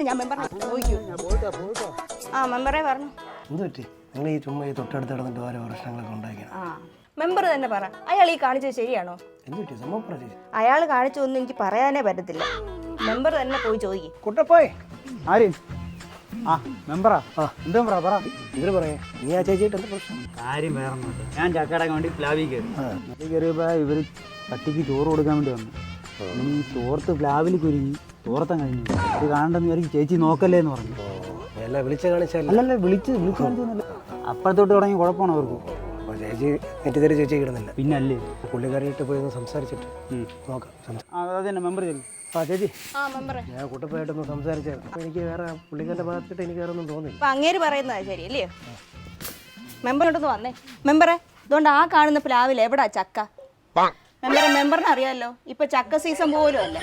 ഞാൻ മെമ്പറെ ചോദിക്കൂ. ആ മെമ്പറെ പറഞ്ഞു. എന്ത് പറ്റി? നിങ്ങൾ ഈ ചുമ്മാ ഈ തൊട്ടടുത്ത് കിടന്നിട്ട് ഓരോ പ്രശ്നങ്ങളൊക്കെ ഉണ്ടാക്കിയാണ്. ആ മെമ്പർ തന്നെ പറ, അയാൾ ഈ കാണിച്ചത് ശരിയാണോ? എന്ത് പറ്റി? സംഭവം പറഞ്ഞു. അയാൾ കാണിച്ചൊന്നും എനിക്ക് പറയാനേ പറ്റത്തില്ല. മെമ്പർ തന്നെ പോയി ചോദിക്കും. കുട്ടപ്പോയി ആര്? ആ മെമ്പറാ. എന്താ മെമ്പറാ പറ. ഇവര് പറയാ നീ ആ ചേച്ചിയിട്ട് എന്താ പ്രശ്നം? കാര്യം വേറെ ഒന്നുമില്ല. ഞാൻ ചക്കടക്കാൻ വേണ്ടി പ്ലാവിൽ കയറി. പ്ലാവിൽ കയറിയപ്പോൾ ഇവർ പട്ടിക്ക് ചോറ് കൊടുക്കാൻ വേണ്ടി വന്നു. ഈ തോർത്ത് പ്ലാവിൽ കുരുങ്ങി തോർത്തം കഴിഞ്ഞു. അത് കാണണ്ടെന്ന് വിചാരിക്കും. ചേച്ചി നോക്കല്ലേ എന്ന് പറഞ്ഞു. എല്ലാം വിളിച്ച് കാണിച്ചാൽ അല്ലല്ല വിളിച്ച് കാണിച്ചൊന്നുമില്ല. അപ്പോഴത്തോട്ട് തുടങ്ങി കുഴപ്പമാണ് അവർക്ക്. അപ്പോൾ ചേച്ചി നെറ്റിത്തേരി ചേച്ചി കിടന്നില്ല. പിന്നെ അല്ലേ പുള്ളിക്കാരിയിട്ട് പോയി ഒന്ന് സംസാരിച്ചിട്ട് നോക്കാം. അതന്നെ മെമ്പർ ചെല്ലു. ആ ചേച്ചി, ആ മെമ്പറെ ഞാൻ കുട്ടപ്പായിട്ടൊന്ന് സംസാരിച്ചായിരുന്നു. അപ്പോൾ എനിക്ക് വേറെ പുള്ളിക്കാരുടെ ഭാഗത്തിട്ട് എനിക്ക് വേറെ ഒന്നും തോന്നില്ല. അപ്പൊ അങ്ങേര് പറയുന്നതാ ശരി അല്ലയോ? മെമ്പറിനോട്ടൊന്ന് വന്നേ. മെമ്പറെ, ഇതുകൊണ്ട് ആ കാണുന്ന പ്ലാവിൽ എവിടാ ചക്ക? മെമ്പറിന് അറിയാമല്ലോ, ഇപ്പൊ ചക്ക സീസൺ പോലും അല്ല.